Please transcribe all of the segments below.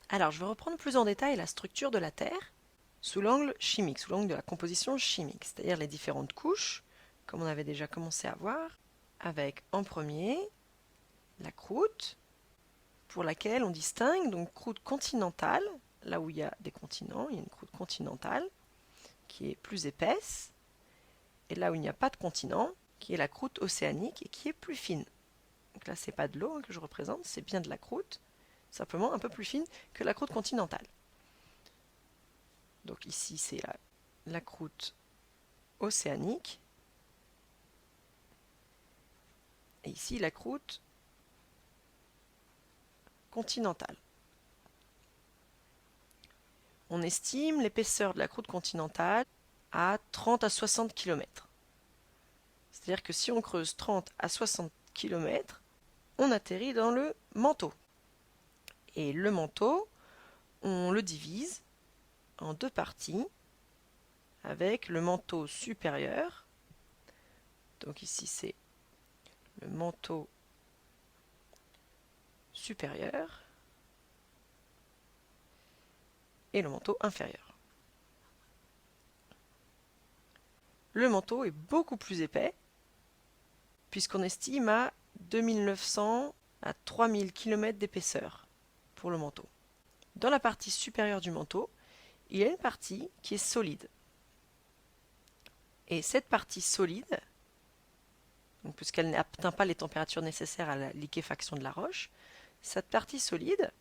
Alors, je vais reprendre plus en détail la structure de la Terre sous l'angle chimique, sous l'angle de la composition chimique, c'est-à-dire les différentes couches, comme on avait déjà commencé à voir, avec en premier la croûte, pour laquelle on distingue donc croûte continentale, là où il y a des continents, il y a une croûte continentale qui est plus épaisse, et là où il n'y a pas de continent, qui est la croûte océanique et qui est plus fine. Donc là, c'est pas de l'eau que je représente, c'est bien de la croûte, simplement un peu plus fine que la croûte continentale. Donc ici, c'est la croûte océanique, et ici, la croûte continentale. On estime l'épaisseur de la croûte continentale à 30 à 60 km. C'est-à-dire que si on creuse 30 à 60 km, on atterrit dans le manteau. Et le manteau, on le divise en deux parties avec le manteau supérieur. Donc ici, c'est le manteau supérieur et le manteau inférieur. Le manteau est beaucoup plus épais puisqu'on estime à 2900 à 3000 km d'épaisseur pour le manteau. Dans la partie supérieure du manteau, il y a une partie qui est solide. Et cette partie solide, puisqu'elle n'atteint pas les températures nécessaires à la liquéfaction de la roche, cette partie solide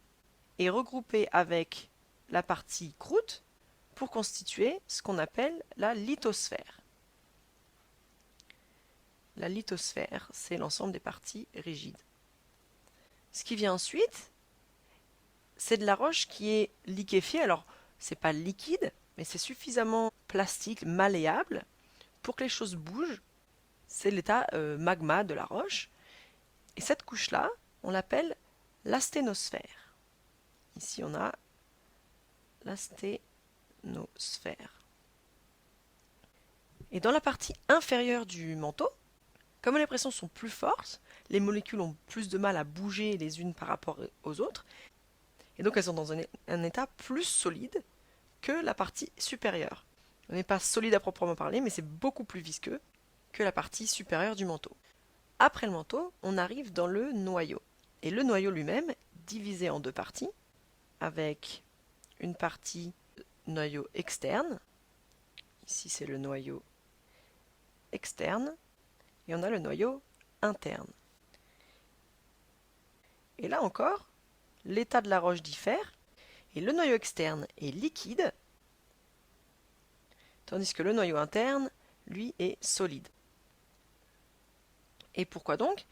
est regroupée avec la partie croûte pour constituer ce qu'on appelle la lithosphère. La lithosphère, c'est l'ensemble des parties rigides. Ce qui vient ensuite, c'est de la roche qui est liquéfiée. Alors, c'est pas liquide, mais c'est suffisamment plastique, malléable, pour que les choses bougent. C'est l'état magma de la roche. Et cette couche-là, on l'appelle l'asténosphère. Ici, on a l'asténosphère. Et dans la partie inférieure du manteau, comme les pressions sont plus fortes, les molécules ont plus de mal à bouger les unes par rapport aux autres, et donc elles sont dans un état plus solide que la partie supérieure. On n'est pas solide à proprement parler, mais c'est beaucoup plus visqueux que la partie supérieure du manteau. Après le manteau, on arrive dans le noyau. Et le noyau lui-même, divisé en deux parties, avec une partie noyau externe, ici c'est le noyau externe, et on a le noyau interne. Et là encore, l'état de la roche diffère, et le noyau externe est liquide, tandis que le noyau interne, lui, est solide. Et pourquoi donc?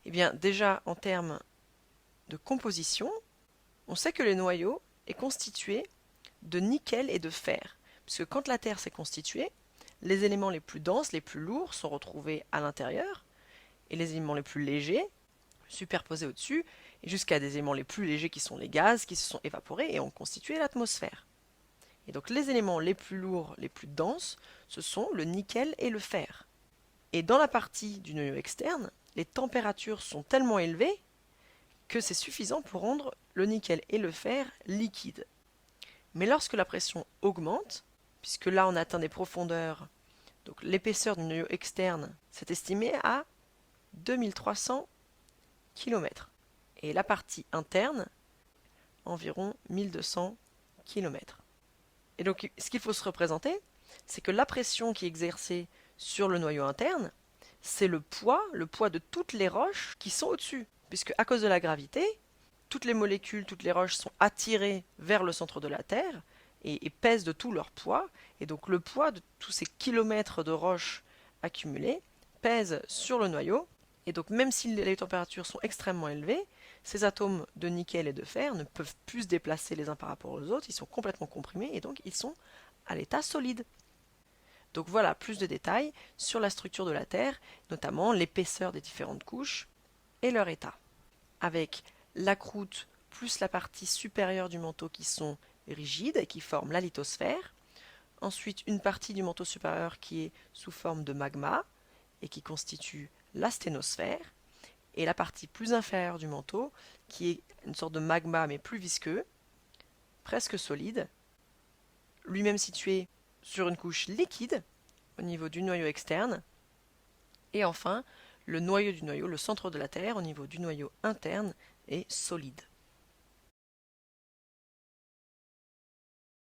Eh bien, déjà, en termes de composition, on sait que le noyau est constitué de nickel et de fer. Puisque quand la Terre s'est constituée, les éléments les plus denses, les plus lourds sont retrouvés à l'intérieur, et les éléments les plus légers superposés au-dessus, et jusqu'à des éléments les plus légers qui sont les gaz, qui se sont évaporés et ont constitué l'atmosphère. Et donc les éléments les plus lourds, les plus denses, ce sont le nickel et le fer. Et dans la partie du noyau externe, les températures sont tellement élevées que c'est suffisant pour rendre le nickel et le fer liquides. Mais lorsque la pression augmente, puisque là on atteint des profondeurs, donc l'épaisseur du noyau externe s'est estimée à 2300 km. Et la partie interne, environ 1200 km. Et donc ce qu'il faut se représenter, c'est que la pression qui est exercée sur le noyau interne, c'est le poids de toutes les roches qui sont au-dessus. Puisque à cause de la gravité, toutes les molécules, toutes les roches sont attirées vers le centre de la Terre et pèsent de tout leur poids. Et donc le poids de tous ces kilomètres de roches accumulées pèse sur le noyau. Et donc même si les températures sont extrêmement élevées, ces atomes de nickel et de fer ne peuvent plus se déplacer les uns par rapport aux autres, ils sont complètement comprimés et donc ils sont à l'état solide. Donc voilà plus de détails sur la structure de la Terre, notamment l'épaisseur des différentes couches et leur état. Avec la croûte plus la partie supérieure du manteau qui sont rigides et qui forment la lithosphère. Ensuite, une partie du manteau supérieur qui est sous forme de magma et qui constitue l'asténosphère. Et la partie plus inférieure du manteau qui est une sorte de magma mais plus visqueux, presque solide, lui-même situé sur une couche liquide au niveau du noyau externe, et enfin le noyau du noyau, le centre de la Terre au niveau du noyau interne est solide.